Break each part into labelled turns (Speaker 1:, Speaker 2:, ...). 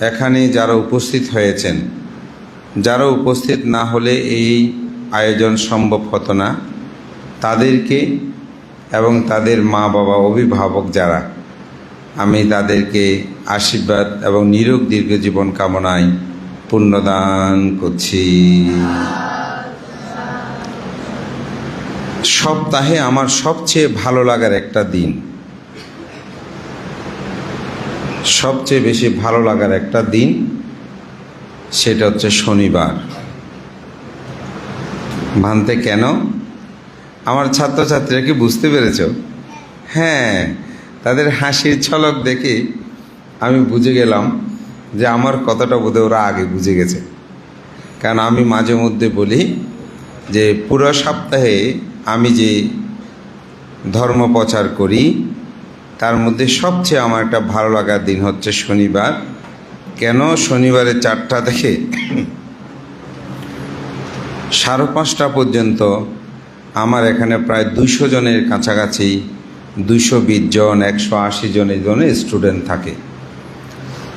Speaker 1: এখানে যারা উপস্থিত হয়েছেন, যারা উপস্থিত না হলে এই আয়োজন সম্ভব হতো না, তাদেরকে এবং তাদের মা বাবা অভিভাবক যারা, আমি তাদেরকে আশীর্বাদ এবং নিরোগ দীর্ঘ জীবন কামনায় পুণ্যদান করছি। সপ্তাহে আমার সবচেয়ে ভালো লাগার একটা দিন, সবচেয়ে বেশি ভালো লাগার একটা দিন, সেটা হচ্ছে শনিবার। ভানতে কেন? আমার ছাত্রছাত্রীরা কি বুঝতে পেরেছ? হ্যাঁ, তাদের হাসির ঝলক দেখে আমি বুঝে গেলাম যে আমার কথাটা বোধহয় ওরা আগে বুঝে গেছে। কারণ আমি মাঝে মধ্যে বলি যে পুরো সপ্তাহে আমি যে ধর্ম প্রচার করি তার মধ্যে সবচেয়ে আমার একটা ভালো লাগার দিন হচ্ছে শনিবার। কেন? শনিবারে 4টা থেকে 5:30 পর্যন্ত আমার এখানে প্রায় 200 জনের কাছাকাছি, 220 জন 180 জনের জন্য স্টুডেন্ট থাকে।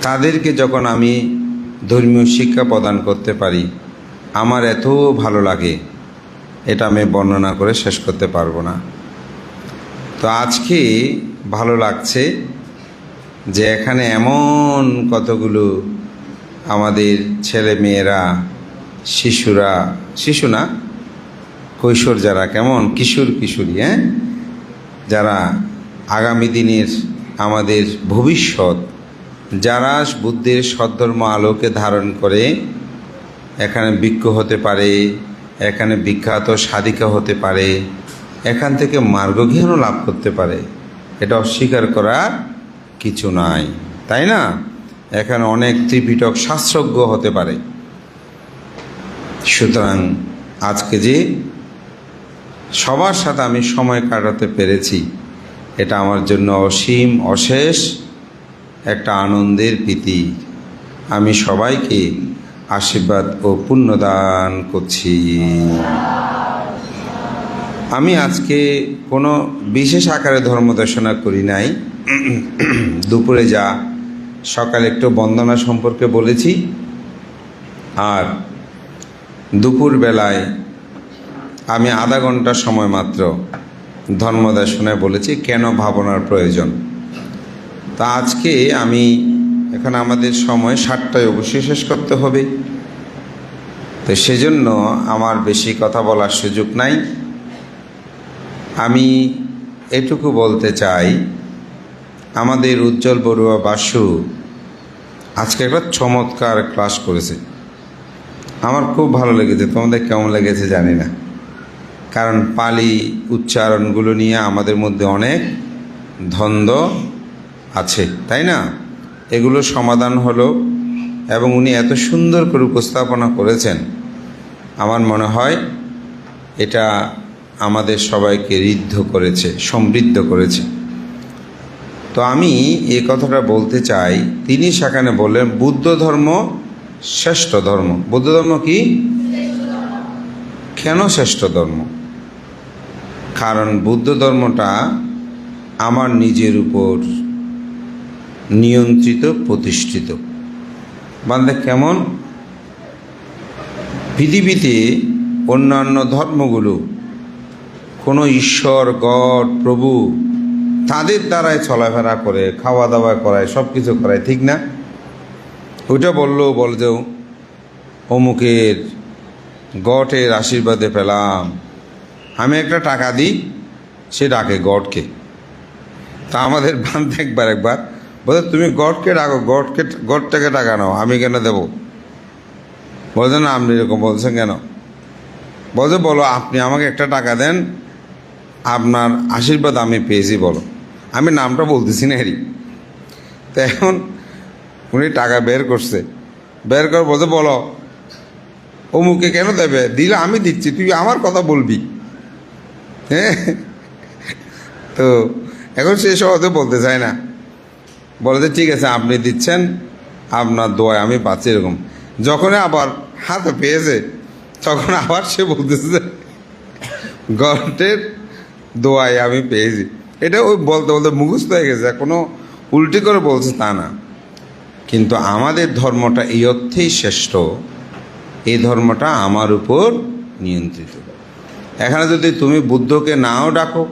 Speaker 1: তাদেরকে যখন আমি ধর্মীয় শিক্ষা প্রদান করতে পারি, আমার এত ভালো লাগে, এটা আমি বর্ণনা করে শেষ করতে পারবো না। তো আজকে ভালো লাগছে যে এখানে এমন কতগুলো আমাদের ছেলে মেয়েরা, শিশুরা, শিশু না, কৈশোর যারা, কেমন কিশোর কিশোরী, যারা আগামী দিনের আমাদের ভবিষ্যৎ, যারা বুদ্ধের সদ্ধর্ম আলোকে ধারণ করে এখানে বিজ্ঞ হতে পারে, এখানে বিখ্যাত সাধিকা হতে পারে, এখান থেকে মার্গজ্ঞানও লাভ করতে পারে, এটা অস্বীকার করার কিছু নাই, তাই না? এখানে অনেক ত্রিপিটক শাস্ত্রজ্ঞ হতে পারে। সুতরাং আজকে যে সবার সাথে আমি সময় কাটাতে পেরেছি, এটা আমার জন্য অসীম অশেষ একটা আনন্দের প্রীতি। আমি সবাইকে আশীর্বাদ ও পুণ্যদান করছি। আমি আজকে কোনো বিশেষ আকারে ধর্মদেশনা করি নাই। দুপুরে যা সকালে একটু বন্দনা সম্পর্কে বলেছি, আর দুপুর বেলায় আমি আধা ঘন্টা সময় মাত্র ধর্মদেশনায় বলেছি কেন ভাবনার প্রয়োজন। তা আজকে আমি এখন আমাদের সময় 7টায় অবশ্যই শেষ করতে হবে, তো সেজন্য আমার বেশি কথা বলার সুযোগ নাই। আমি এটুকু বলতে চাই, আমাদের উজ্জ্বল বড়ুয়া বাসু আজকে একটা চমৎকার ক্লাস করেছে, আমার খুব ভালো লেগেছে। তোমাদের কেমন লেগেছে জানি না, কারণ পালি উচ্চারণগুলো নিয়ে আমাদের মধ্যে অনেক দ্বন্দ্ব আছে, তাই না? এগুলো সমাধান হলো এবং উনি এত সুন্দর করে উপস্থাপনা করেছেন, আমার মনে হয় এটা আমাদের সবাইকে ঋদ্ধ করেছে, সমৃদ্ধ করেছে। তো আমি এই কথাটা বলতে চাই, তিনি সেখানে বললেন বুদ্ধ ধর্ম শ্রেষ্ঠ ধর্ম। বুদ্ধ ধর্ম কি? কেন শ্রেষ্ঠ ধর্ম? কারণ বুদ্ধ ধর্মটা আমার নিজের উপর নিয়ন্ত্রিত, প্রতিষ্ঠিত। বান্দা কেমন? পৃথিবীতে অন্যান্য ধর্মগুলো কোনো ঈশ্বর, গড, প্রভু তাদের দ্বারাই চলাফেরা করে, খাওয়া দাওয়া করায়, সব কিছু করায়, ঠিক না? ওইটা বলতেও অমুকের গডের আশীর্বাদে পেলাম, আমি একটা টাকা দিই, সে ডাকে গডকে। তা আমাদের বান্ধব একবার বলতে তুমি গডকে ডাকো, গড থেকে টাকা নাও, আমি কেন দেবো? বলছে না, আপনি এরকম বলছেন কেন? বলছে বলো, আপনি আমাকে একটা টাকা দেন, আপনার আশীর্বাদ আমি পেয়েছি, বলো। আমি নামটা বলতেছি না হেরি। তো এখন উনি টাকা বের করছে, বের করে বলছে বলো অমুকে কেন দেবে? দিলে আমি দিচ্ছি, তুই আমার কথা বলবি। হ্যাঁ, তো এখন সে সহজে বলতে চায় না, বলতে ঠিক আছে আপনি দিচ্ছেন, আপনার দোয়ায় আমি পাচ্ছি। এরকম যখন আবার হাতে পেয়েছে তখন আবার সে বলতেছে গডের দোয়ায় আমি পেয়েছি। এটা ওই বলতে বলতে মুখস্থ হয়ে গেছে, কোনো উল্টি করে বলছে তা না, কিন্তু আমাদের ধর্মটা এই অর্থেই শ্রেষ্ঠ, এই ধর্মটা আমার উপর নিয়ন্ত্রিত। এখানে যদি তুমি বুদ্ধকে নাও ডাকো,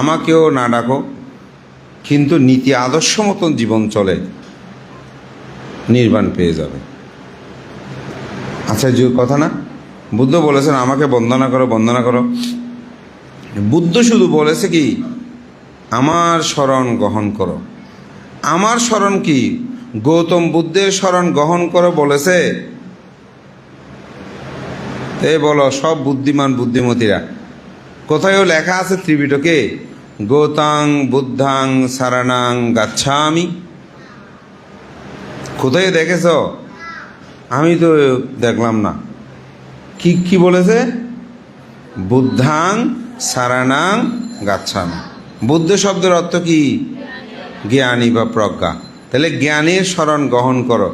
Speaker 1: আমাকেও না ডাকো, কিন্তু নীতি আদর্শ মতন জীবন চলে, নির্বাণ পেয়ে যাবে। আচ্ছা, যে কথা না, বুদ্ধ বলেছেন আমাকে বন্দনা করো, বন্দনা করো। বুদ্ধ শুধু বলেছে কি, আমার শরণ গ্রহণ করো। আমার শরণ কি? গৌতম বুদ্ধের শরণ গ্রহণ করো বলেছে? এই বলো সব বুদ্ধিমান বুদ্ধিমতীরা, কোথায়ও লেখা আছে ত্রিপিটকে গৌতাং বুদ্ধাং শরণাং গাচ্ছামি? কোথায় দেখেছ? আমি তো দেখলাম না। কি কি বলেছে? বুদ্ধাং শরণাং গাচ্ছামি। বুদ্ধ শব্দের অর্থ কি? জ্ঞানী বা প্রজ্ঞা। তাহলে জ্ঞানীর শরণ গ্রহণ করো।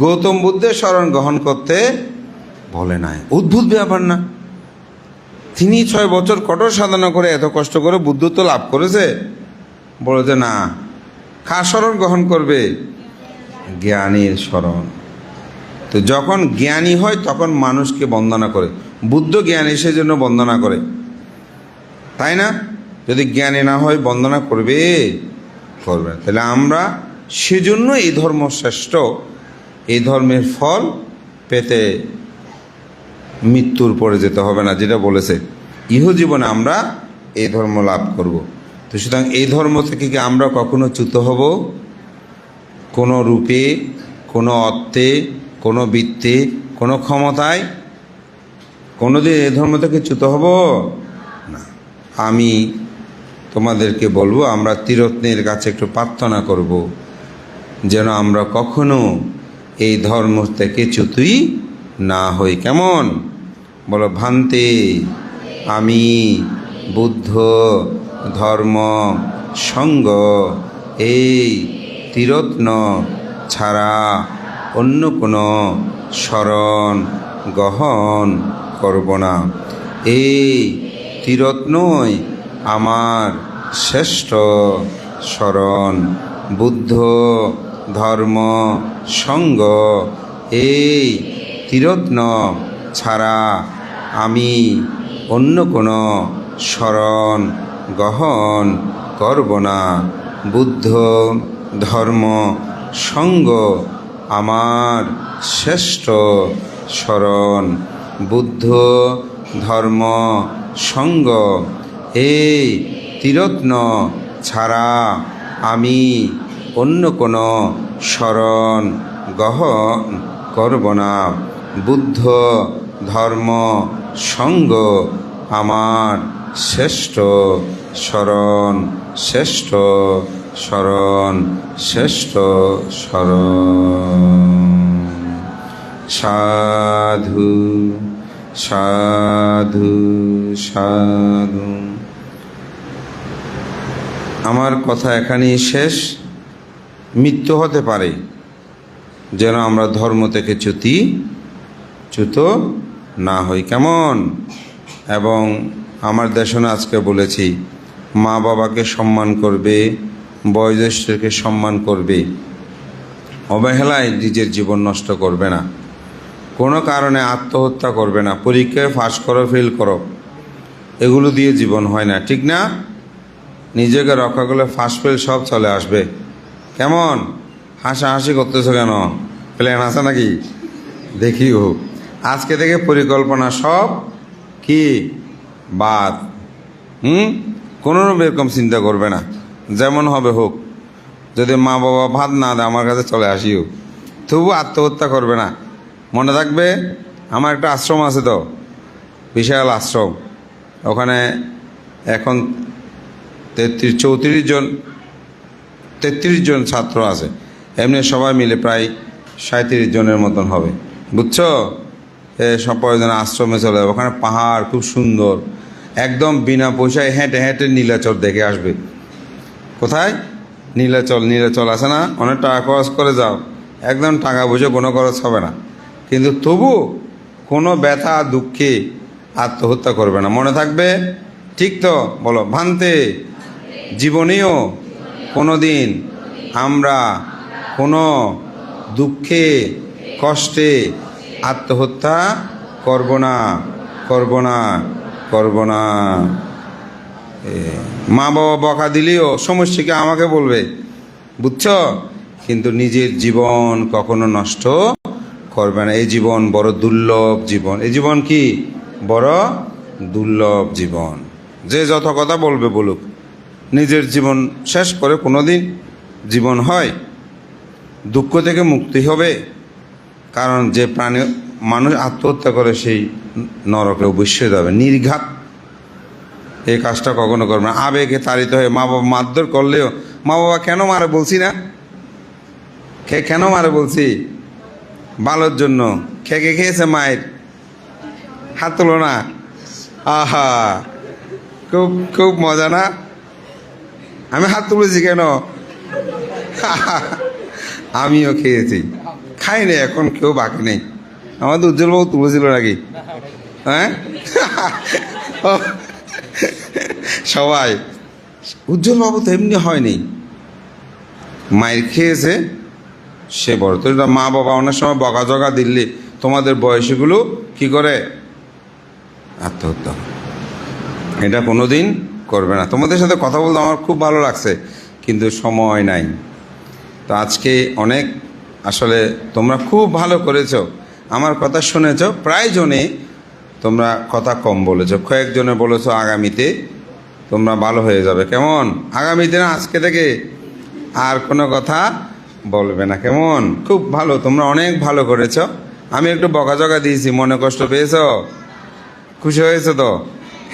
Speaker 1: গৌতম বুদ্ধের শরণ গ্রহণ করতে বলে নাই। অদ্ভুত ব্যাপার না? তিনি 6 বছর কঠোর সাধনা করে এত কষ্ট করে বুদ্ধত্ব লাভ করেছে, বলেছে না, কার শরণ গ্রহণ করবে? জ্ঞানীর শরণ। তো যখন জ্ঞানী হয় তখন মানুষকে বন্দনা করে। বুদ্ধ জ্ঞানী, সেজন্য বন্দনা করে, তাই না? যদি জ্ঞানী না হয় বন্দনা করবে? করবে। তাহলে আমরা সেজন্য এই ধর্ম শ্রেষ্ঠ। এই ধর্মের ফল পেতে মৃত্যুর পরে যেতে হবে না, যেটা বলেছে ইহজীবনে আমরা এই ধর্ম লাভ করব। তো সুতরাং এই ধর্ম থেকে কি আমরা কখনো চ্যুত হব? কোনো রূপে, কোনো অর্থে, কোনো বৃত্তে, কোনো ক্ষমতায় কোনোদিন এই ধর্ম থেকে চ্যুত হব না। আমি তোমাদেরকে বলবো, আমরা ত্রিরত্নের কাছে একটু প্রার্থনা করব যেন আমরা কখনো এই ধর্ম থেকে চ্যুতই না হই। কেমন? বলো, ভান্তে আমি বুদ্ধ ধর্ম সঙ্গ এই ত্রিরত্ন ছাড়া অন্য কোনো শরণ গ্রহণ করব না। এই ত্রিরত্নই আমার শ্রেষ্ঠ শরণ। বুদ্ধ ধর্ম সঙ্গ এই ত্রিরত্ন ছাড়া আমি অন্য কোনো শরণ গ্রহণ করব না। বুদ্ধ ধর্ম সঙ্গ আমার শ্রেষ্ঠ শরণ। বুদ্ধ ধর্ম সঙ্গ এই ত্রিরত্ন ছাড়া আমি অন্য কোনো শরণ গ্রহণ করব না। বুদ্ধ ধর্ম সঙ্গ আমার শ্রেষ্ঠ শরণ, শ্রেষ্ঠ শরণ, শ্রেষ্ঠ শরণ। সাধু সাধু সাধু। আমার কথা এখানেই শেষ। মৃত্যু হতে পারে, যেন আমরা ধর্ম থেকে চ্যুত না হই। কেমন? এবং আমার দেশনে আজকে বলেছি, মা বাবাকে সম্মান করবে, বয়োজ্যেষ্ঠকে সম্মান করবে, অবহেলায় নিজের জীবন নষ্ট করবে না, কোনো কারণে আত্মহত্যা করবে না। পরীক্ষায় পাস করো, ফেল করো, এগুলো দিয়ে জীবন হয় না, ঠিক না? নিজেকে রক্ষা করলে ফার্স্ট ফেল সব চলে আসবে। কেমন? হাসাহাসি করতেছো কেন? প্ল্যান আছে নাকি? দেখি হোক। আজকে থেকে পরিকল্পনা সব কি বাদ। কোনো এরকম চিন্তা করবে না, যেমন হবে হোক। যদি মা বাবা ভাত না দেয় আমার কাছে চলে আসিও, তবু আত্মহত্যা করবে না। মনে থাকবে, আমার একটা আশ্রম আছে, তো বিশাল আশ্রম। ওখানে এখন 33 জন ছাত্র আছে। এমনি সবাই মিলে প্রায় 37 জনের মতন হবে, বুঝছো? সব প্রয়োজনে আশ্রমে চলে যাবে। ওখানে পাহাড় খুব সুন্দর, একদম বিনা পয়সায় হেঁটে হেঁটে নীলাচল দেখে আসবে। কোথায়? নীলাচল আছে না? অনেক টাকা খরচ করে যাও, একদম টাকা বুঝে কোনো খরচ হবে না, কিন্তু তবু কোনো ব্যথা দুঃখে আত্মহত্যা করবে না। মনে থাকবে, ঠিক তো? বলো, ভান্তে জীবনেও কোনো দিন আমরা কোনো দুঃখে কষ্টে আত্মহত্যা করব না, করব না, করব না। মা বাবা বকা দিলেও সমস্যাকে আমাকে বলবে, বুঝছ, কিন্তু নিজের জীবন কখনো নষ্ট করবে না। এই জীবন বড় দুর্লভ জীবন। এই জীবন কি বড় দুর্লভ জীবন। যে যত কথা বলবে বলুক, নিজের জীবন শেষ করে কোনোদিন জীবন হয়? দুঃখ থেকে মুক্তি হবে। কারণ যে প্রাণী মানুষ আত্মহত্যা করে সেই নরকে অবশ্যই যাবে। নির্ঘাত এই কাজটা কখনো করবে না। আবেগে তাড়িত হয়ে মা বাবা মারধর করলেও, মা বাবা কেন মারে বলছি না, কেন মারে বলছি? ভালোর জন্য। খেকে খেয়েছে মায়ের, হাত তোলো না। আহা, খুব খুব মজা না? আমি হাত তুলেছি কেন? আমিও খেয়েছি, খাইনি, এখন কেউ বাকি নেই। আমাদের উজ্জ্বলবাবু তুলেছিল নাকি? হ্যাঁ, সবাই। উজ্জ্বলবাবু তো এমনি হয়নি, মায়ের খেয়েছে সে বড়। তো মা বাবা অনেক সময় বকাঝকা দিল্লি, তোমাদের বয়সীগুলো কি করে? আত্মহত্যা। এটা কোনো দিন করবে না। তোমাদের সাথে কথা বলতে আমার খুব ভালো লাগছে, কিন্তু সময় নাই। তো আজকে অনেক, আসলে তোমরা খুব ভালো করেছো, আমার কথা শুনেছো। প্রায় জনে তোমরা কথা কম বলেছো, কয়েকজনে বলেছো আগামীতে তোমরা ভালো হয়ে যাবে। কেমন? আগামীতে না, আজকে থেকে আর কোনো কথা বলবে না। কেমন? খুব ভালো, তোমরা অনেক ভালো করেছো। আমি একটু বকাঝকা দিয়েছি, মনে কষ্ট পেয়েছো? খুশি হয়েছে তো?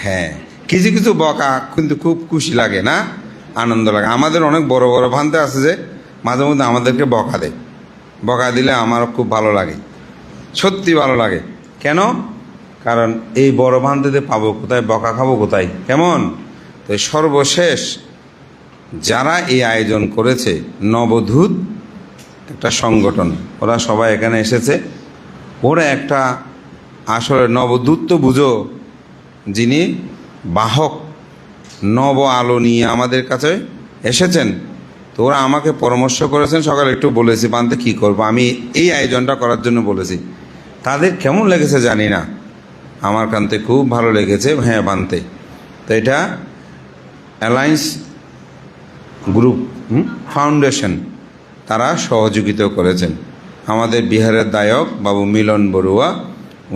Speaker 1: হ্যাঁ, কিছু কিছু বকা কিন্তু খুব খুশি লাগে না, আনন্দ লাগে। আমাদের অনেক বড় বড় ভান্তে আছে যে মাঝে মধ্যে আমাদেরকে বকা দেয়। বকা দিলে আমার খুব ভালো লাগে, সত্যি ভালো লাগে। কেন? কারণ এই বড় ভান্তিতে পাবো কোথায়, বকা খাবো কোথায়? কেমন? তো সর্বশেষ যারা এই আয়োজন করেছে, নবদূত একটা সংগঠন, ওরা সবাই এখানে এসেছে। ওরা একটা, আসলে নবদূত তো বুঝো, যিনি বাহক, নব আলো নিয়ে আমাদের কাছে এসেছেন। তো ওরা আমাকে পরামর্শ করেছেন, সকালে একটু বলেছি বানতে কী করবো, আমি এই আয়োজনটা করার জন্য বলেছি। তাদের কেমন লেগেছে জানি না, আমার কানতে খুব ভালো লেগেছে। হ্যাঁ, বানতে। তো এটা অ্যালায়েন্স গ্রুপ ফাউন্ডেশন, তারা সহযোগিতা করেছেন। আমাদের বিহারের দায়ক বাবু মিলন বড়ুয়া,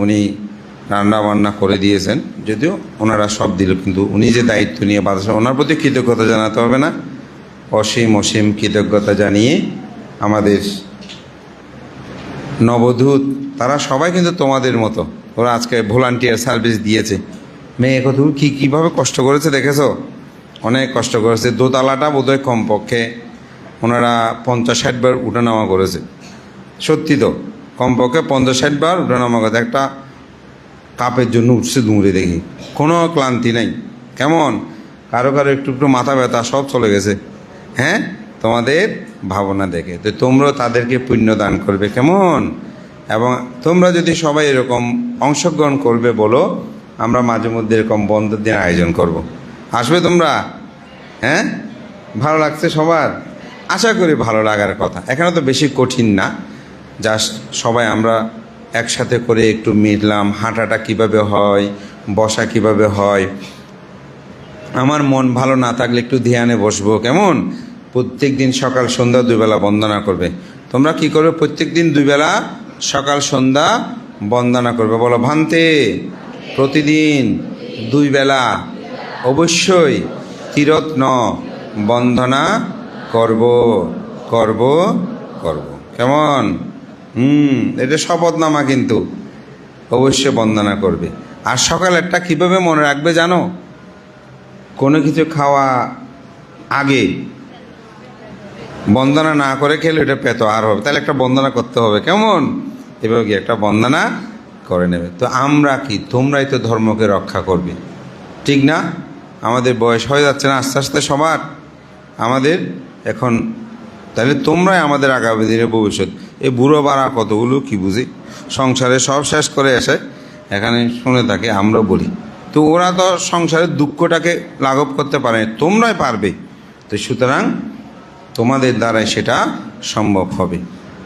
Speaker 1: উনি রান্না বান্না করে দিয়েছেন। যদিও ওনারা সব দিল, কিন্তু উনি যে দায়িত্ব নিয়ে বাতাসে, ওনার প্রতি কৃতজ্ঞতা জানাতে হবে না? অসীম অসীম কৃতজ্ঞতা জানিয়ে আমাদের নবদূত, তারা সবাই কিন্তু তোমাদের মতো। ওরা আজকে ভলান্টিয়ার সার্ভিস দিয়েছে। মেয়ে কত কীভাবে কষ্ট করেছে দেখেছো? অনেক কষ্ট করেছে। দোতলাটা বোধহয় কমপক্ষে ওনারা 50-60 বার উঠানামা করেছে। সত্যি তো, কমপক্ষে 50-60 বার উঠানামা করেছে। একটা কাপের জন্য উঠছে দুমড়ে, দেখি কোনো ক্লান্তি নেই। কেমন? কারো কারো একটু একটু মাথা ব্যথা সব চলে গেছে। হ্যাঁ, তোমাদের ভাবনা দেখে। তো তোমরাও তাদেরকে পুণ্য দান করবে। কেমন? এবং তোমরা যদি সবাই এরকম অংশগ্রহণ করবে, বলো আমরা মাঝে মধ্যে এরকম বন্ধের দিন আয়োজন করব। আসবে তোমরা? হ্যাঁ, ভালো লাগছে সবার? আশা করি ভালো লাগার কথা। এখানে তো বেশি কঠিন না, জাস্ট সবাই আমরা একসাথে করে একটু মিটলাম, হাঁটাটা কিভাবে হয়, বসা কিভাবে হয়। আমার মন ভালো না থাকলে একটু ধ্যানে বসবো। কেমন? প্রত্যেক দিন সকাল সন্ধ্যা 2 বেলা বন্দনা করবে। তোমরা কি করবে? প্রত্যেক দিন 2 বেলা সকাল সন্ধ্যা বন্দনা করবে। বলো, ভান্তে প্রতিদিন 2 বেলা অবশ্যই ত্রিরত্ন বন্দনা করব করব করব। কেমন? এটা শপথনামা, কিন্তু অবশ্যই বন্দনা করবে। আর সকালেরটা কীভাবে মনে রাখবে জানো? কোনো কিছু খাওয়া আগে বন্দনা না করে খেলে এটা পেত আর হবে, তাহলে একটা বন্দনা করতে হবে। কেমন? এভাবে কি একটা বন্দনা করে নেবে। তো আমরা কি, তোমরাই তো ধর্মকে রক্ষা করবে, ঠিক না? আমাদের বয়স হয়ে যাচ্ছে না আস্তে আস্তে সবার, আমাদের এখন, তাহলে তোমরাই আমাদের আগামী দিনের ভবিষ্যৎ। এই বুড়ো বাড়া কতগুলো কি বুঝি, সংসারে সব শেষ করে এসে এখানে শুনে থাকে, আমরা বলি। তো ওরা তো সংসারের দুঃখটাকে লাঘব করতে পারে, তোমরাই পারবে। তো সুতরাং তোমাদের দ্বারাই সেটা সম্ভব হবে।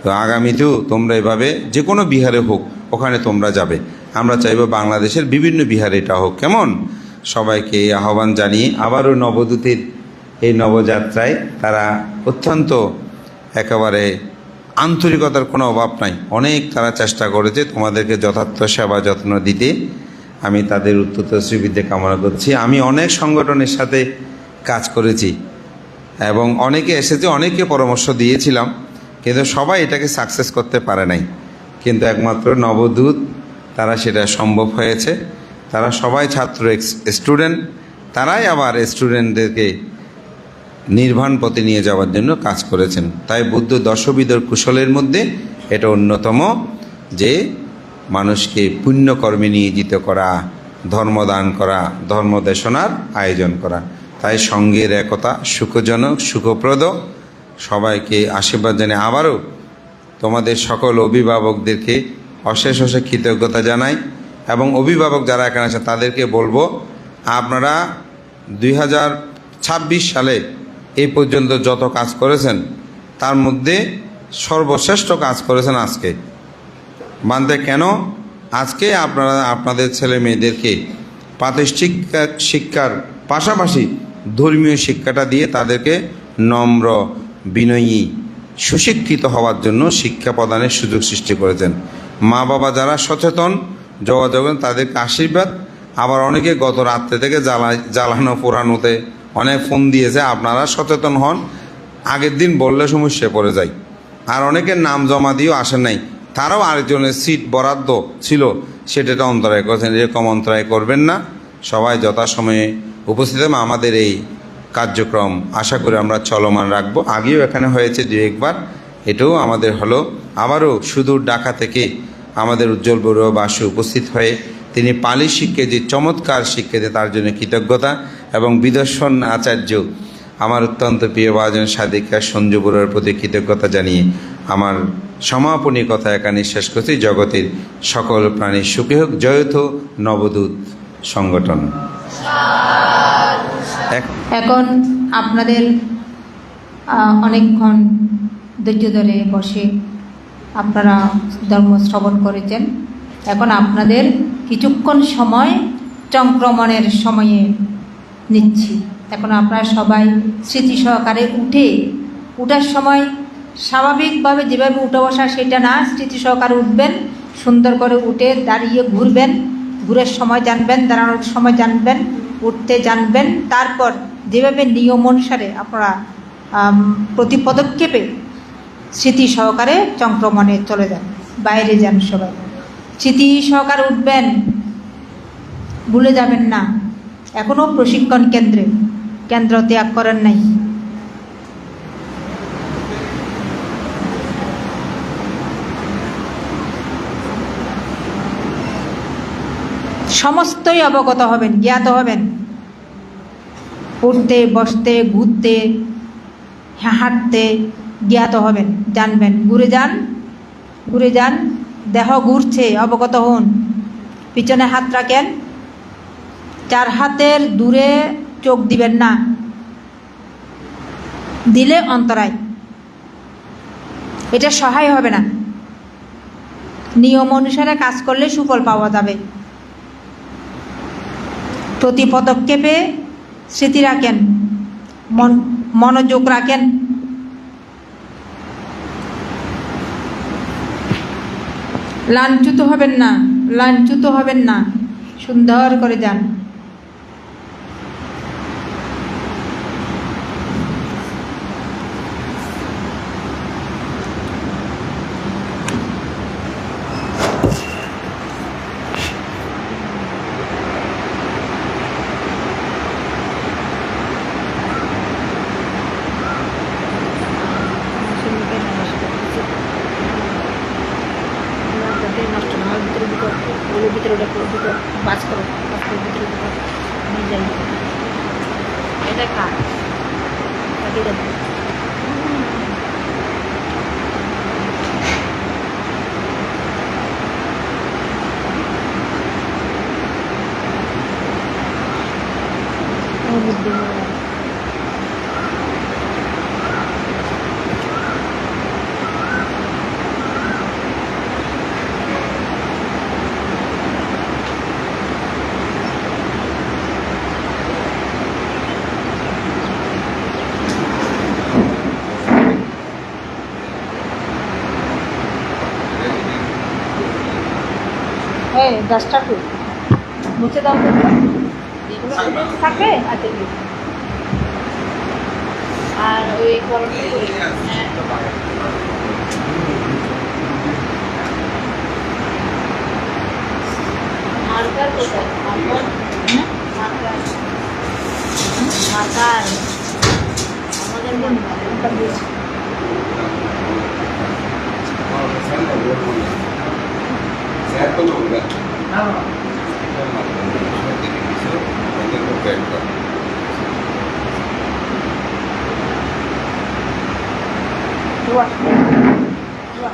Speaker 1: তো আগামীতেও তোমরা এভাবে যে কোনো বিহারে হোক ওখানে তোমরা যাবে। আমরা চাইব বাংলাদেশের বিভিন্ন বিহারে এটা হোক। কেমন? সবাইকে এই আহ্বান জানিয়ে আবারও নবদূতের এই নবযাত্রায় তারা অত্যন্ত একেবারে আন্তরিকতার কোনো অভাব নাই, অনেক তারা চেষ্টা করেছে তোমাদেরকে যথার্থ সেবা যত্ন দিতে। আমি তাদের উত্তর শ্রীবৃদ্ধি কামনা করছি। আমি অনেক সংগঠনের সাথে কাজ করেছি এবং অনেকে এসেছে, অনেকে পরামর্শ দিয়েছিলাম, কিন্তু সবাই এটাকে সাকসেস করতে পারে নাই। কিন্তু একমাত্র নবদূত তারা সেটা সম্ভব হয়েছে। তারা সবাই ছাত্র স্টুডেন্ট, তারাই আবার স্টুডেন্টদেরকে নির্বাণ পথে নিয়ে যাওয়ার জন্য কাজ করেছেন। তাই বুদ্ধ দশবিধর কুশলের মধ্যে এটা অন্যতম, যে মানুষকে পুণ্যকর্মে নিয়োজিত করা, ধর্মদান করা, ধর্মদেশনার আয়োজন করা। তাই সঙ্গের একতা সুখজনক, সুখপ্রদ। সবাইকে আশীর্বাদ জানিয়ে আবারও তোমাদের সকল অভিভাবকদেরকে অশেষ অশেষ কৃতজ্ঞতা জানাই। এবং অভিভাবক যারা এখানে আছেন তাদেরকে বলবো, আপনারা 2026 সালে এই পর্যন্ত যত কাজ করেছেন তার মধ্যে সর্বশ্রেষ্ঠ কাজ করেছেন আজকে। বান্ধে কেন? আজকে আপনারা আপনাদের ছেলে মেয়েদেরকে প্রাতিষ্ঠানিক শিক্ষার পাশাপাশি ধর্মীয় শিক্ষাটা দিয়ে তাদেরকে নম্র, বিনয়ী, সুশিক্ষিত হওয়ার জন্য শিক্ষা প্রদানের সুযোগ সৃষ্টি করেছেন। মা বাবা যারা সচেতন, যোগাযোগ তাদেরকে আশীর্বাদ। আবার অনেকে গত রাত্রে থেকে জ্বালানো পোড়ানোতে অনেক ফোন দিয়েছে, আপনারা সচেতন হন। আগের দিন বললে সমস্যায় পড়ে যায়। আর অনেকের নাম জমা দিয়েও আসেন নাই, তারাও আরেকজনের সিট বরাদ্দ ছিল, সেটা অন্তরায় করেছেন। এরকম অন্তরায় করবেন না। সবাই যথাসময়ে উপস্থিত হবে। আমাদের এই কার্যক্রম আশা করি আমরা চলমান রাখবো। আগেও এখানে হয়েছে 2-1 বার, এটাও আমাদের হলো। আবারও সুদূর ঢাকা থেকে আমাদের উজ্জ্বল বড়ুয়া বাসু উপস্থিত হয়ে তিনি পালি শিক্ষে যে চমৎকার শিক্ষিতে তার জন্য কৃতজ্ঞতা। এবং বিদর্শন আচার্য আমার অত্যন্ত প্রিয় ভাজন সাদিকা সঞ্জু বড়ুয়ার প্রতি কৃতজ্ঞতা জানিয়ে আমার সমাপনী কথা এখানে শেষ করছি। জগতের সকল প্রাণী সুখী হোক। জয়ত নবদূত সংগঠন।
Speaker 2: এখন আপনাদের অনেকক্ষণ ধৈর্য ধরে বসে আপনারা ধর্ম শ্রবণ করেছেন। এখন আপনাদের কিছুক্ষণ সময় সংক্রমণের সময়ে নিচ্ছি। এখন আপনারা সবাই স্মৃতি সহকারে উঠার সময় স্বাভাবিকভাবে যেভাবে উঠে বসা সেটা না, স্মৃতি সহকারে উঠবেন। সুন্দর করে উঠে দাঁড়িয়ে ঘুরবেন, ঘুরের সময় জানবেন, দাঁড়ানোর সময় জানবেন, উঠতে জানবেন। তারপর যেভাবে নিয়ম অনুসারে আপনারা প্রতি পদক্ষেপে স্মৃতি সহকারে সংক্রমণে চলে যান, বাইরে যান। সবাই স্মৃতি সহকারে উঠবেন, ভুলে যাবেন না। এখনও প্রশিক্ষণ কেন্দ্র ত্যাগ করেন নাই। সমস্তই অবগত হবেন, জ্ঞাত হবেন। উঠতে, বসতে, ঘুরতে, হাঁটতে জ্ঞাত হবেন, জানবেন। ঘুরে যান। দেহ ঘুরছে, অবগত হন। পিছনে হাত রাখেন, 4 হাতের দূরে চোখ দিবেন না, দিলে অন্তরায়। এটা সহায় হবে না। নিয়ম অনুসারে কাজ করলে সুফল পাওয়া যাবে। প্রতি পদক্ষেপে স্মৃতি রাখেন, মনোযোগ রাখেন। লাঞ্ছিত হবেন না, সুন্দর করে যান। ভিতরে বাস করো, ভিতরে নিয়ে যাই। এটা কাজ হ্যাঁ ডাস্টার কই মুছে দাও তো এগুলো থাকবে আচ্ছা ঠিক আছে। আর ওই কলমটা করে মার্কার কোথায় মার্কার মার্কার মার্কার আমাদের মার্কার দিয়েছি Dua. Dua.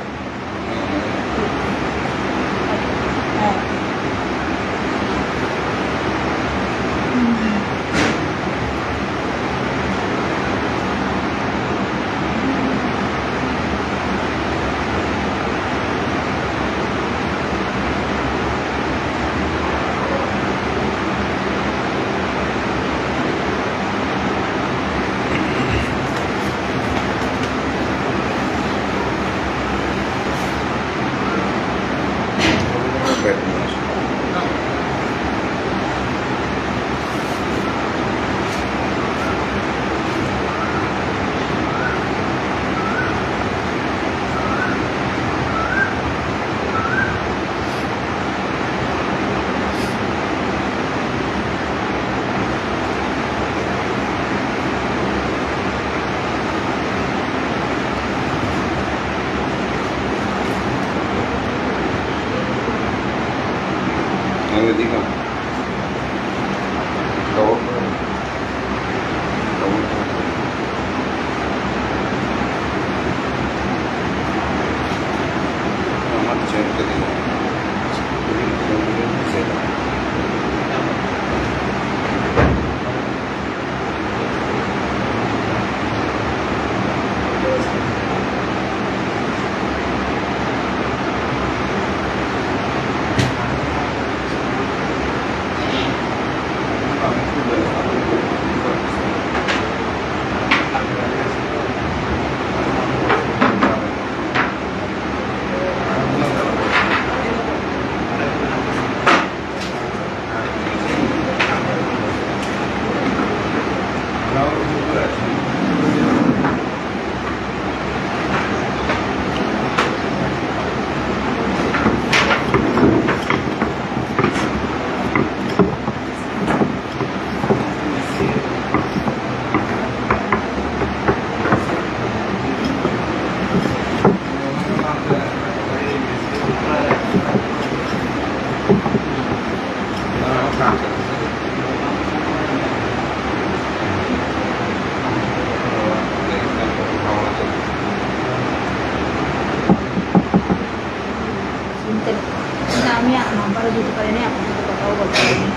Speaker 2: আমি নাম্বারও দিতে পারিনি, আপনার সাথে কথাও বলতে পারিনি।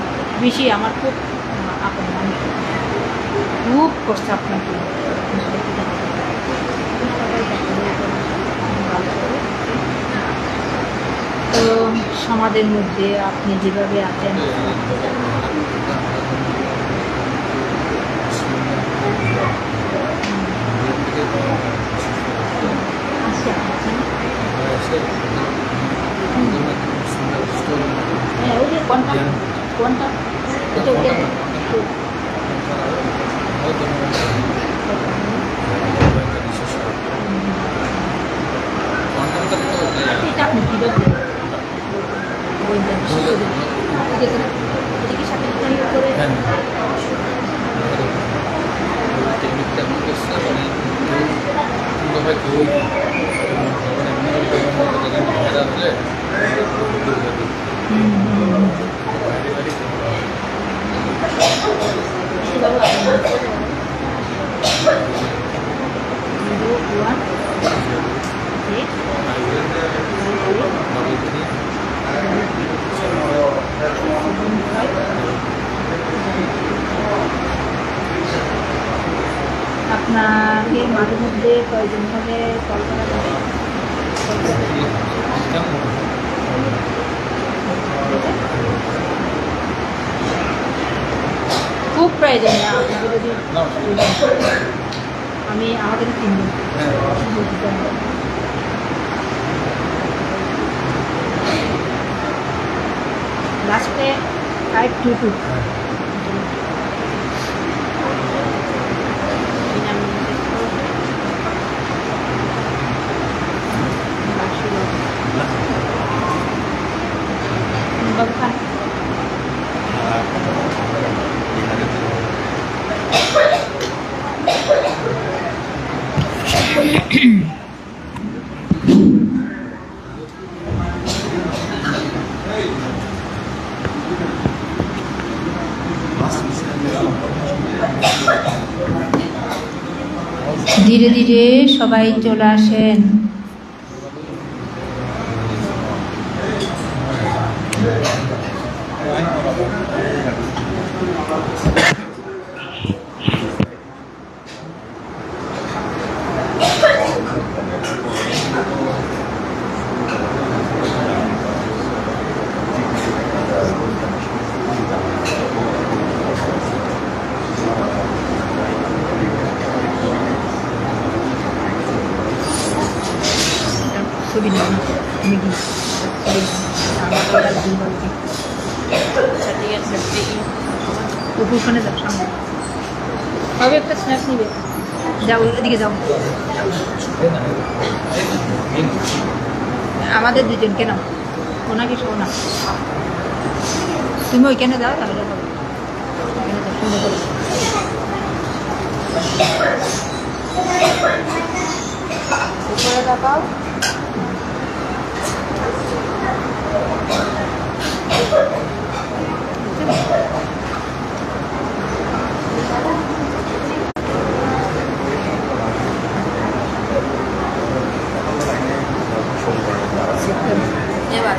Speaker 2: বেশি আমার খুব আপন মানুষ, খুব কষ্ট আপনাকে। তো সমাজের মধ্যে আপনি যেভাবে আছেন, হ্যাঁ ওই যে কোনটা কোনটা এটা ওকে এটা আপনি কীভাবে বলবেন এটা কি সাথে করে আপনাকে মাঝে মধ্যে প্রয়োজনভাবে কল করা যাবে? খুব প্রয়োজন না আপনাকে যদি আমি আমাদের 3 দিন বলতে পারবো। 522 Bapak. ধীরে ধীরে সবাই চলে আসেন। ছবি নেব না, তুমি কি ওখানে যাও, সামনে হবে একটা স্ন্যাপ নিবে, যাও ওইদিকে যাও। আমাদের দুজন কেন, ওনাকে শো না, তুমি ওইখানে যাও তাহলে হবে। ওইখানে যাও, সুন্দর করে। উপরে তাকাও। এবার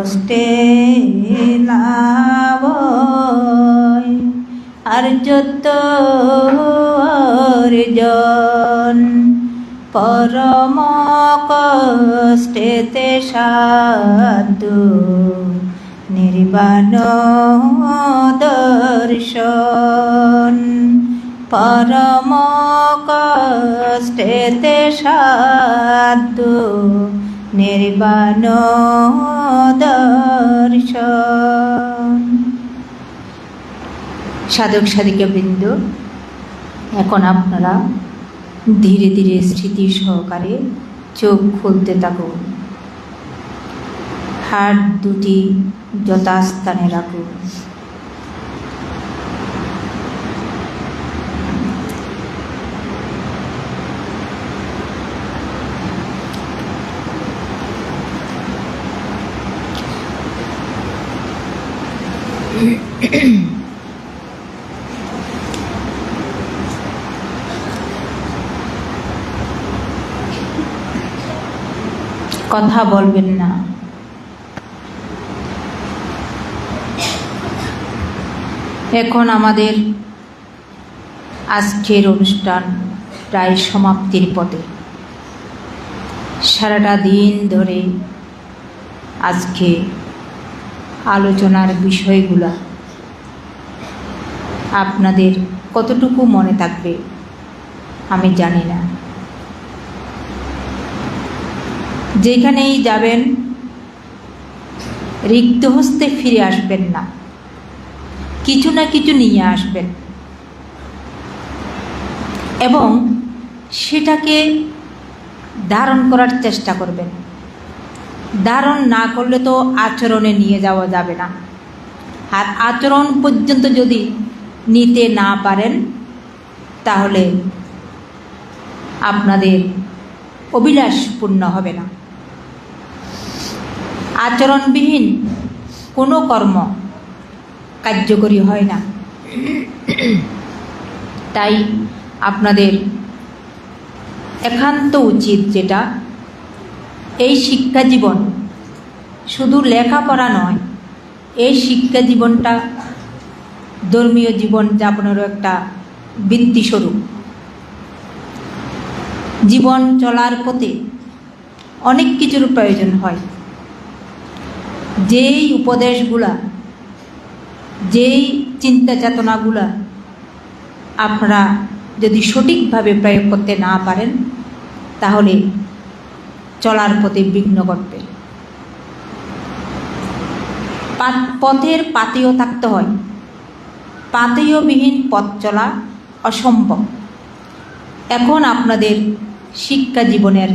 Speaker 2: কষ্টে লাভ আর যত অর্জন পরম কষ্টেতে সাধু নির্বাণ দর্শন পরম কষ্টেতে সাধু নির্বাণ দর্শন। সাধক সাধিকা বৃন্দ, এখন আপনারা ধীরে ধীরে স্মৃতি সহকারে চোখ খুলতে থাকুন। হাত দুটি যথাস্থানে রাখুন। কথা বলবেন না। এখন আমাদের আজকের অনুষ্ঠান প্রায় সমাপ্তির পথে। সারাটা দিন ধরে আজকে আলোচনার বিষয়গুলো আপনাদের কতটুকু মনে থাকবে আমি জানি না। যেখানেই যাবেন রিক্ত হস্তে ফিরে আসবেন না, কিছু না কিছু নিয়ে আসবেন এবং সেটাকে ধারণ করার চেষ্টা করবেন। ধারণ না করলে তো আচরণে নিয়ে যাওয়া যাবে না। আর আচরণ পর্যন্ত যদি নিতে না পারেন তাহলে আপনাদের অভিলাষ পূর্ণ হবে না। আচরণবিহীন কোনো কর্ম কার্যকরী হয় না। তাই আপনাদের একান্ত উচিত যেটা, এই শিক্ষা জীবন শুধু লেখাপড়া নয়, এই শিক্ষা জীবনটা ধর্মীয় জীবন যাপনেরও একটা বৃত্তিস্বরূপ। জীবন চলার পথে অনেক কিছুর প্রয়োজন হয়। যেই উপদেশগুলা, যেই চিন্তা চেতনাগুলা আপনারা যদি সঠিকভাবে প্রয়োগ করতে না পারেন তাহলে চলার পথে বিঘ্ন ঘটবে। পথের পাতেও থাকতে হয়। পাতেয়বিহীন পথ চলা অসম্ভব। এখন আপনাদের শিক্ষা জীবনের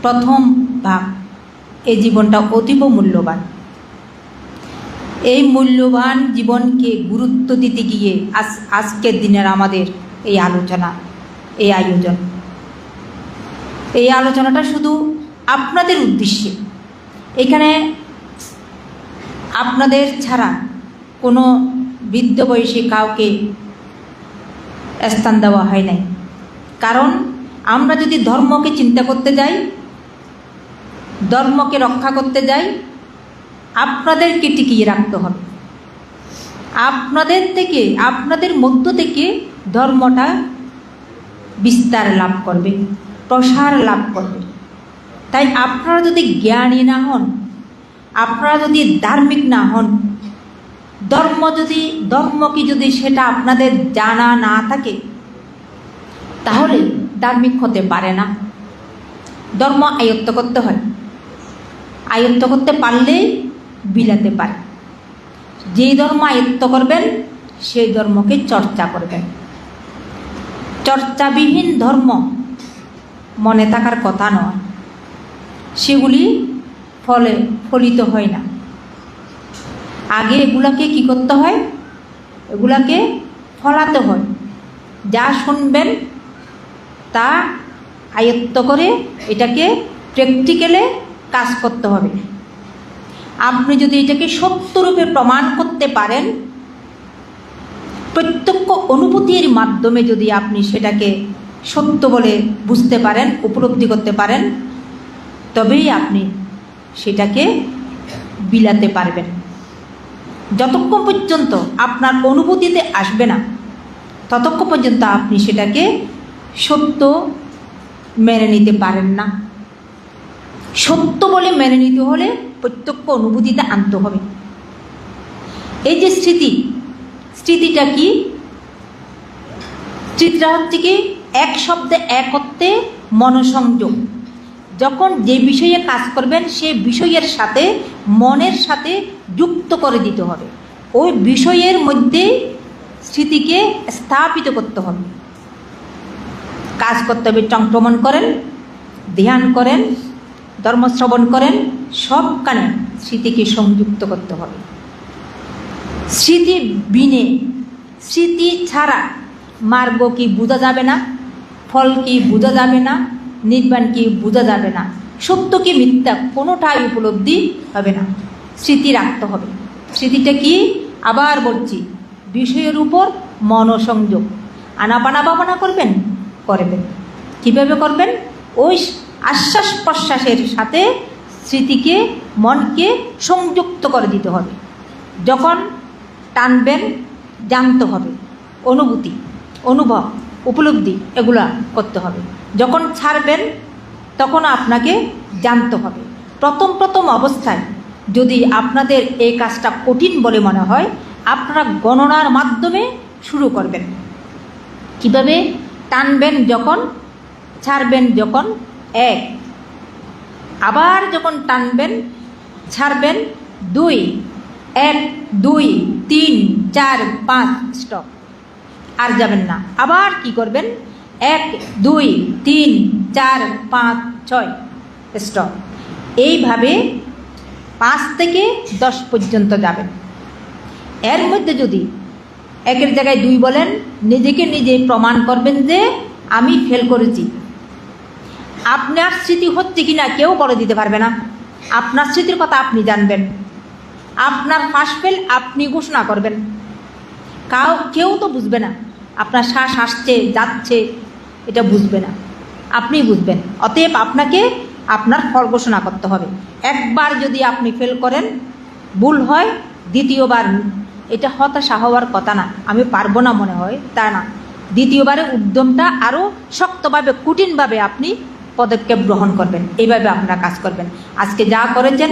Speaker 2: প্রথম ভাগ, এই জীবনটা অতীব মূল্যবান। এই মূল্যবান জীবনকে গুরুত্ব দিতে গিয়ে আজকের দিনের আমাদের এই আলোচনা, এই আয়োজন, এই আলোচনাটা শুধু আপনাদের উদ্দেশ্যে। এখানে আপনাদের ছাড়া কোনো বৃদ্ধ বয়সী কাউকে স্থান দেওয়া হয় নাই। কারণ আমরা যদি ধর্মকে চিন্তা করতে যাই, ধর্মকে রক্ষা করতে যাই, আপনাদেরকে টিকিয়ে রাখতে হবে। আপনাদের থেকে, আপনাদের মধ্য থেকে ধর্মটা বিস্তার লাভ করবে, প্রসার লাভ করবে। তাই আপনারা যদি জ্ঞানী না হন, আপনারা যদি ধার্মিক না হন, ধর্মকে যদি সেটা আপনাদের জানা না থাকে তাহলে ধার্মিক হতে পারে না। ধর্ম আয়ত্ত করতে হয়, আয়ত্ত করতে পারলেই বিলাতে পারে। যেই ধর্ম আয়ত্ত করবেন সেই ধর্মকে চর্চা করবেন। চর্চাবিহীন ধর্ম মনে থাকার কথা নয়, সেগুলি ফলিত হয় না। আগে এগুলাকে কি করতে হয়? এগুলাকে ফলাতে হয়। যা শুনবেন তা আয়ত্ত করে এটাকে প্র্যাকটিক্যালে কাজ করতে হবে। আপনি যদি এটাকে সত্যরূপে প্রমাণ করতে পারেন, প্রত্যক্ষ অনুভূতির মাধ্যমে যদি আপনি সেটাকে সত্য বলে বুঝতে পারেন, উপলব্ধি করতে পারেন, তবেই আপনি সেটাকে বিলাতে পারবেন। যতক্ষণ পর্যন্ত আপনার অনুভূতিতে আসবে না ততক্ষণ পর্যন্ত আপনি সেটাকে সত্য মেনে নিতে পারেন না। সত্য বলে মেনে নিতে হলে প্রত্যক্ষ অনুভূতিতে আনতে হবে। এই যে স্মৃতিটা কি? স্মৃতিটা হচ্ছে কি এক শব্দে এক অর্থে মনোসংযোগ। যখন যে বিষয়ে কাজ করবেন সেই বিষয়ের সাথে মনের সাথে যুক্ত করে দিতে হবে। ওই বিষয়ের মধ্যে স্মৃতিকে স্থাপিত করতে হবে। কাজ করতে হবে, সংক্রমণ করেন, ধ্যান করেন, ধর্মশ্রবণ করেন, সবখানে স্মৃতিকে সংযুক্ত করতে হবে। স্মৃতি বিনে, স্মৃতি ছাড়া মার্গ কি বোঝা যাবে না, ফল কি বোঝা যাবে না, নির্বাণ কি বোঝা যাবে না, সত্য কি মিথ্যা কোনোটাই উপলব্ধি হবে না। স্মৃতি রাখতে হবে। স্মৃতিটা কি? আবার বলছি, বিষয়ের উপর মনোসংযোগ। আনাপানা ভাবনা করবেন? করবেন। কীভাবে করবেন? ওই আশ্বাস প্রশ্বাসের সাথে স্মৃতিকে, মনকে সংযুক্ত করে দিতে হবে। যখন টানবেন জানতে হবে, অনুভূতি, অনুভব, উপলব্ধি এগুলা করতে হবে। যখন ছাড়বেন তখন আপনাকে জানতে হবে। প্রথম অবস্থায় যদি আপনাদের এই কাজটা কঠিন বলে মনে হয়, আপনারা গণনার মাধ্যমে শুরু করবেন। কিভাবে? টানবেন যখন, ছাড়বেন যখন 1, আবার যখন টানবেন ছাড়বেন 2, 1, 2, 3, 4, 5 স্টপ, আর যাবেন না। আবার কি করবেন? 1, 2, 3, 4, 5, 6 স্টপ। এইভাবে 5 থেকে 10 পর্যন্ত যাবেন। এর মধ্যে যদি 1-এর জায়গায় 2 বলেন, নিজেকে নিজে প্রমাণ করবেন যে আমি ফেল করেছি। আপনার স্মৃতি হচ্ছে কিনা কেউ বলে দিতে পারবে না। আপনার স্মৃতির কথা আপনি জানবেন। আপনার পাস ফেল আপনি ঘোষণা করবেন। কেউ তো বুঝবে না। আপনার শ্বাস আসছে যাচ্ছে এটা বুঝবে না, আপনি বুঝবেন। অতএব আপনাকে আপনার ফল ঘোষণা করতে হবে। একবার যদি আপনি ফেল করেন, ভুল হয়, দ্বিতীয়বার এটা হতাশা হওয়ার কথা না, আমি পারবো না মনে হয়, তা না। দ্বিতীয়বারে উদ্যমটা আরও শক্তভাবে, কঠিনভাবে আপনি পদক্ষেপ গ্রহণ করবেন। এইভাবে আপনারা কাজ করবেন। আজকে যা করেছেন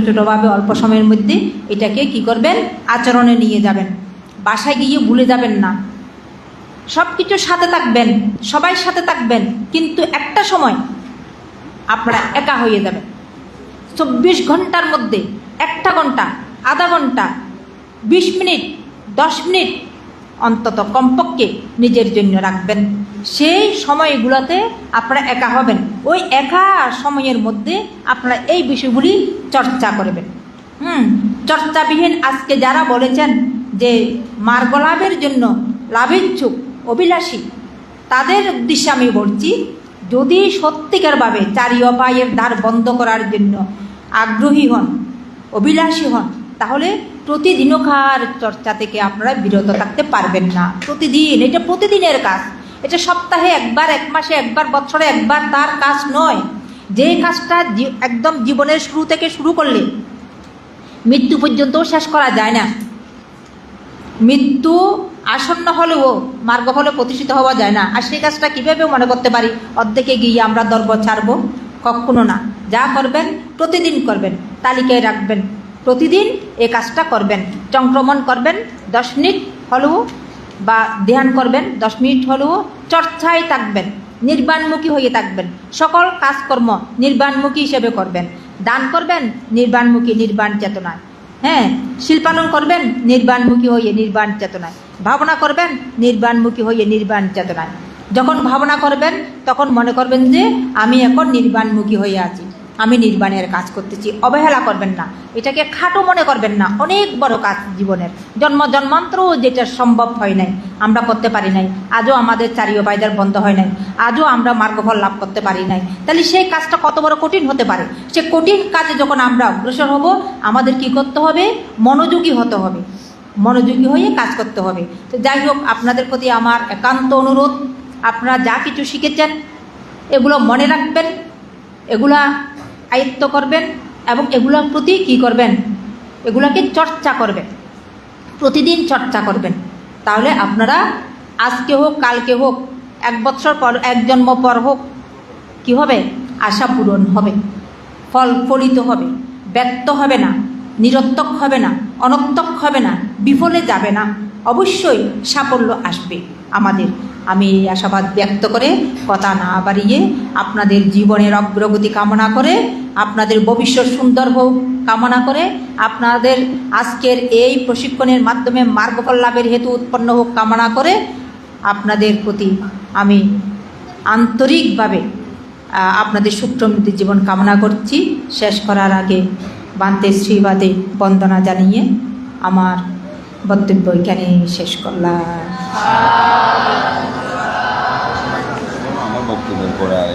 Speaker 2: ছোটোভাবে অল্প সময়ের মধ্যে এটাকে কি করবেন? আচরণে নিয়ে যাবেন। বাসায় গিয়ে ভুলে যাবেন না। সব কিছুর সাথে থাকবেন, সবাই সাথে থাকবেন, কিন্তু একটা সময় আপনারা একা হয়ে যাবেন। 24 ঘন্টার মধ্যে 1 ঘন্টা, আধা ঘন্টা, 20 মিনিট, 10 মিনিট অন্তত কমপক্ষে নিজের জন্য রাখবেন। সেই সময়গুলোতে আপনারা একা হবেন। ওই একা সময়ের মধ্যে আপনারা এই বিষয়গুলি চর্চা করবেন। চর্চাবিহীন আজকে যারা বলেছেন যে মার্গ লাভের জন্য লাভেচ্ছুক, অভিলাষী, তাদের উদ্দেশ্যে আমি বলছি, যদি সত্যিকারভাবে 4 উপায়ের দ্বার বন্ধ করার জন্য আগ্রহী হন, অভিলাষী হন, তাহলে প্রতিদিনকার চর্চা থেকে আপনারা বিরত থাকতে পারবেন না। প্রতিদিন, এটা প্রতিদিনের কাজ। এটা সপ্তাহে একবার, 1 মাসে একবার, বছরে একবার তার কাজ নয়। যে কাজটা একদম জীবনের শুরু থেকে শুরু করলে মৃত্যু পর্যন্তও শেষ করা যায় না। মৃত্যু আসন্ন হলেও মার্গ ফলে প্রতিষ্ঠিত হওয়া যায় না। আর সেই কাজটা কীভাবে মনে করতে পারি অর্ধেকে গিয়ে আমরা দর্ব ছাড়ব? কখনো না। যা করবেন প্রতিদিন করবেন, তালিকায় রাখবেন, প্রতিদিন এই কাজটা করবেন। সংক্রমণ করবেন 10 মিনিট হলেও, বা ধ্যান করবেন 10 মিনিট হলেও, চর্চায় থাকবেন, নির্বাণমুখী হয়ে থাকবেন। সকল কাজকর্ম নির্বাণমুখী হিসেবে করবেন। দান করবেন নির্বাণমুখী, নির্বাণ চেতনায়। শিল্পালন করবেন নির্বাণমুখী হয়ে, নির্বাণ চেতনায়। ভাবনা করবেন নির্বাণমুখী হয়ে, নির্বাণ চেতনায়। যখন ভাবনা করবেন তখন মনে করবেন যে আমি এখন নির্বাণমুখী হয়ে আছি, আমি নির্বাণের কাজ করতেছি। অবহেলা করবেন না, এটাকে খাটো মনে করবেন না। অনেক বড় কাজ জীবনের, জন্মান্তরও যেটা সম্ভব হয় নাই, আমরা করতে পারি নাই। আজও আমাদের 4 উপায় দ্বার বন্ধ হয় নাই, আজও আমরা মার্গফল লাভ করতে পারি নাই। তাহলে সেই কাজটা কত বড় কঠিন হতে পারে। সে কঠিন কাজে যখন আমরা অগ্রসর হব, আমাদের কি করতে হবে? মনোযোগী হতে হবে, মনোযোগী হয়ে কাজ করতে হবে। তো যাই হোক, আপনাদের প্রতি আমার একান্ত অনুরোধ, আপনারা যা কিছু শিখেছেন এগুলো মনে রাখবেন, এগুলা আয়ত্ত করবেন, এবং এগুলোর প্রতি কী করবেন, এগুলোকে চর্চা করবেন, প্রতিদিন চর্চা করবেন। তাহলে আপনারা আজকে হোক কালকে হোক, 1 বছর পর, 1 জন্ম পর হোক, কী হবে, আশা পূরণ হবে, ফলিত হবে, ব্যর্থ হবে না, নিরর্থক হবে না, অনর্থক হবে না, বিফলে যাবে না, অবশ্যই সাফল্য আসবে আমাদের। আমি এই আশাবাদ ব্যক্ত করে কথা না বাড়িয়ে আপনাদের জীবনের অগ্রগতি কামনা করে, আপনাদের ভবিষ্যৎ সুন্দর হোক কামনা করে, আপনাদের আজকের এই প্রশিক্ষণের মাধ্যমে মার্গফল লাভের হেতু উৎপন্ন হোক কামনা করে, আপনাদের প্রতি আমি আন্তরিকভাবে আপনাদের সুখ সমৃদ্ধি জীবন কামনা করছি। শেষ করার আগে বান্তে শ্রীবাদে বন্দনা জানিয়ে আমার বক্তব্য এখানে শেষ করলাম।
Speaker 1: আমার বক্তব্যের পরে আর